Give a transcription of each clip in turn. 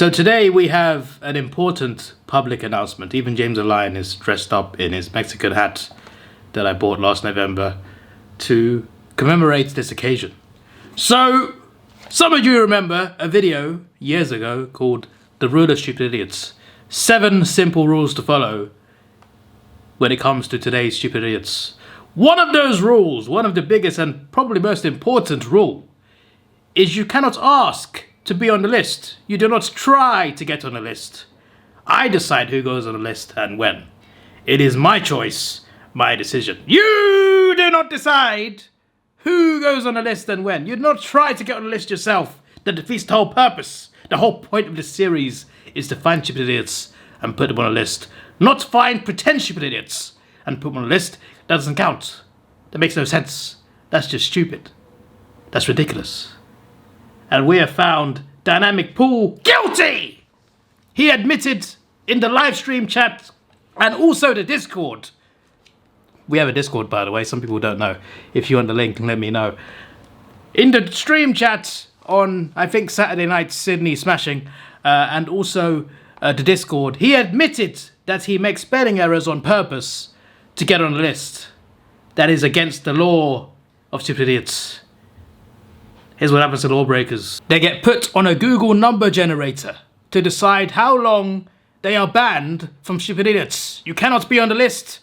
So today we have an important public announcement. Even James Lion is dressed up in his Mexican hat that I bought last November to commemorate this occasion. So, some of you remember a video years ago called The Rule of Stupid Idiots. 7 simple rules to follow when it comes to today's stupid idiots. One of those rules, one of the biggest and probably most important rule, is you cannot ask to be on the list. You do not try to get on the list. I decide who goes on the list and when. It is my choice, my decision. You do not decide who goes on the list and when. You do not try to get on the list yourself. That defeats the whole purpose. The whole point of this series is to find stupid idiots and put them on a list. Not find pretend stupid idiots and put them on a list. That doesn't count. That makes no sense. That's just stupid. That's ridiculous. And we have found Dynamic Pool guilty! He admitted in the live stream chat and also the Discord. We have a Discord, by the way. Some people don't know. If you want the link, let me know. In the stream chat on, I think, Saturday night, Sydney Smashing, and also the Discord, he admitted that he makes spelling errors on purpose to get on the list. That is against the law of stupid idiots. Here's what happens to lawbreakers. They get put on a Google number generator to decide how long they are banned from stupid idiots. You cannot be on the list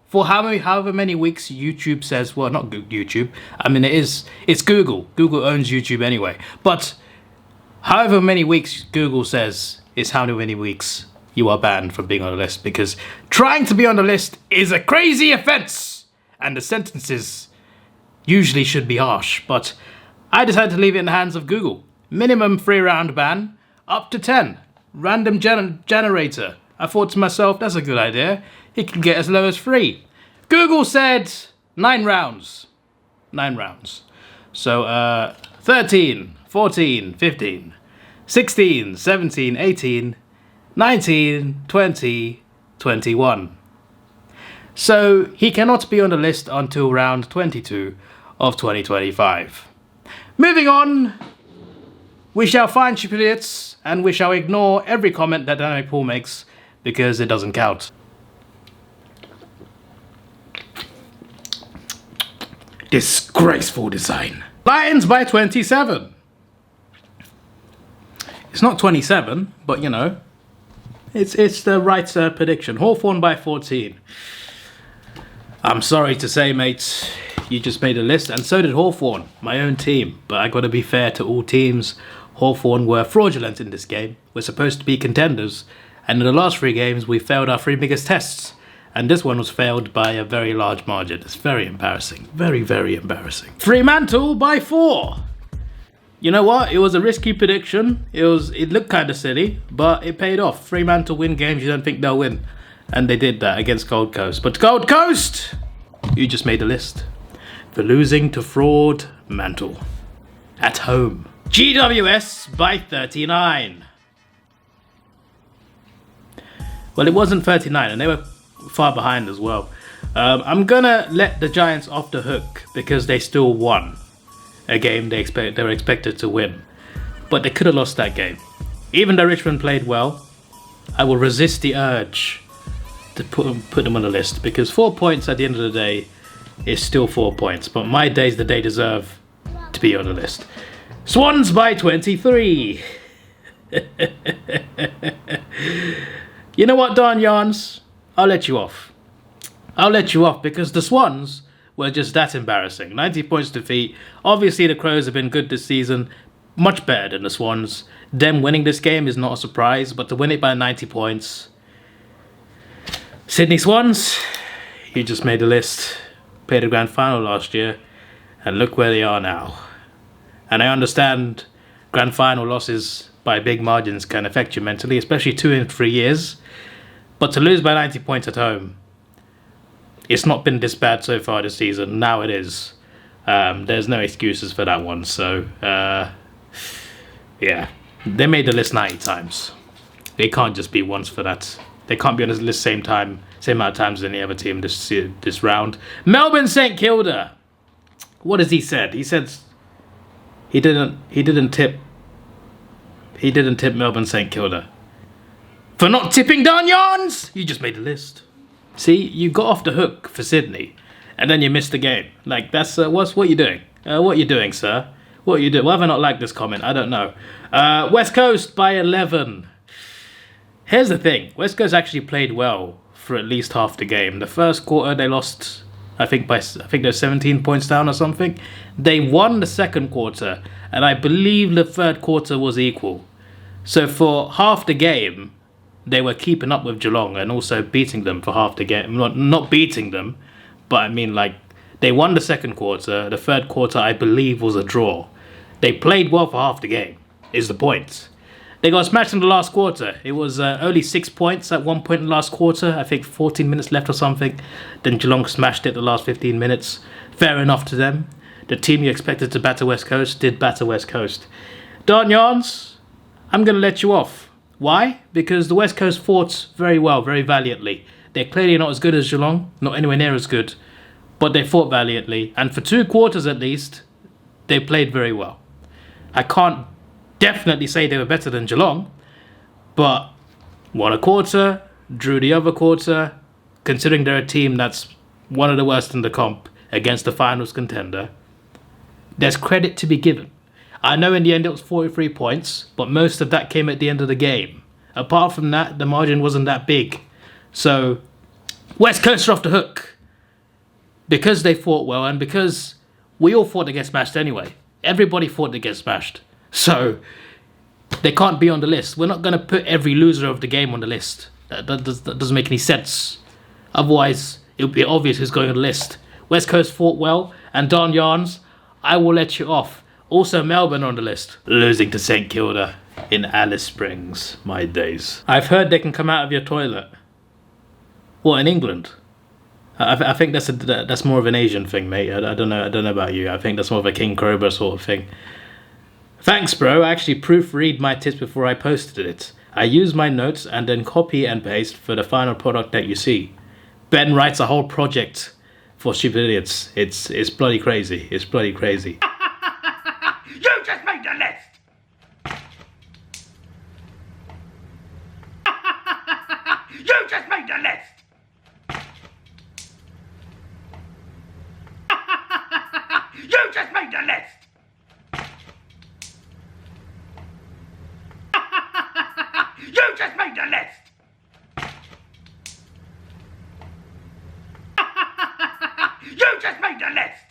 for however many weeks YouTube says. Well, not YouTube. I mean, it's Google. Google owns YouTube anyway. But however many weeks Google says is how many weeks you are banned from being on the list, because trying to be on the list is a crazy offense and the sentences usually should be harsh. But I decided to leave it in the hands of Google. Minimum 3-round ban, up to 10. Random generator. I thought to myself, that's a good idea. It can get as low as 3. Google said 9 rounds. 9 rounds. So 13, 14, 15, 16, 17, 18, 19, 20, 21. So he cannot be on the list until round 22 of 2025. Moving on, we shall find stupid idiots and we shall ignore every comment that Dynamic Pool makes because it doesn't count. Disgraceful design. Lions by 27. It's not 27, but you know, it's the right prediction. Hawthorn by 14. I'm sorry to say, mates, you just made a list, and so did Hawthorn, my own team. But I gotta be fair to all teams. Hawthorn were fraudulent in this game. We're supposed to be contenders, and in the last 3 games we failed our 3 biggest tests. And this one was failed by a very large margin. It's very embarrassing. Very, very embarrassing. Fremantle by 4. You know what? It was a risky prediction. It looked kind of silly, but it paid off. Fremantle win games you don't think they'll win. And they did that against Gold Coast. But Gold Coast, you just made a list for losing to Fraud Mantle at home. GWS by 39. Well, it wasn't 39, and they were far behind as well. I'm gonna let the Giants off the hook because they still won a game they were expected to win, but they could have lost that game. Even though Richmond played well, I will resist the urge to put them on the list, because 4 points at the end of the day is still 4 points. But my days that they deserve to be on the list. Swans by 23. You know what, Don Yarns? I'll let you off. I'll let you off because the Swans were just that embarrassing. 90 points defeat. Obviously the Crows have been good this season. Much better than the Swans. Them winning this game is not a surprise, but to win it by 90 points. Sydney Swans, you just made a list. Played the grand final last year, and look where they are now. And I understand grand final losses by big margins can affect you mentally, especially 2 in 3 years. But to lose by 90 points at home, it's not been this bad so far this season. Now it is. There's no excuses for that one. So, yeah. They made the list 90 times. They can't just be once for that. They can't be on the list same amount of times as any other team this round. Melbourne St Kilda. What has he said? He said he didn't tip He didn't tip Melbourne St Kilda. For not tipping Darnyans, you just made the list. See, you got off the hook for Sydney, and then you missed the game. Like, that's, what you doing? What you doing, sir? What you doing? Why have I not liked this comment? I don't know. West Coast by 11. Here's the thing. West Coast actually played well for at least half the game. The first quarter, they lost, I think they're 17 points down or something. They won the second quarter, and I believe the third quarter was equal. So for half the game, they were keeping up with Geelong and also beating them for half the game. Not beating them, but I mean, like, they won the second quarter. The third quarter, I believe, was a draw. They played well for half the game, is the point. They got smashed in the last quarter. It was only 6 points at one point in the last quarter. I think 14 minutes left or something. Then Geelong smashed it the last 15 minutes. Fair enough to them. The team you expected to batter West Coast did batter West Coast. Darnyans, I'm going to let you off. Why? Because the West Coast fought very well, very valiantly. They're clearly not as good as Geelong, not anywhere near as good, but they fought valiantly. And for 2 quarters at least, they played very well. I can't definitely say they were better than Geelong, but won a quarter, drew the other quarter, considering they're a team that's one of the worst in the comp against the finals contender. There's credit to be given. I know in the end it was 43 points, but most of that came at the end of the game. Apart from that, the margin wasn't that big. So, West Coast are off the hook. Because they fought well, and because we all fought to get smashed anyway. Everybody fought to get smashed. So, they can't be on the list. We're not going to put every loser of the game on the list. That doesn't make any sense. Otherwise, it would be obvious who's going on the list. West Coast fought well, and Darnyans, I will let you off. Also, Melbourne on the list. Losing to St Kilda in Alice Springs. My days. I've heard they can come out of your toilet. What, in England? I think that's more of an Asian thing, mate. I don't know about you. I think that's more of a King Cobra sort of thing. Thanks, bro. I actually proofread my tips before I posted it. I use my notes and then copy and paste for the final product that you see. Ben writes a whole project for stupid idiots. It's bloody crazy. It's bloody crazy. You just made the list! You just made the list! You just made the list! You just made the list! You just made the list!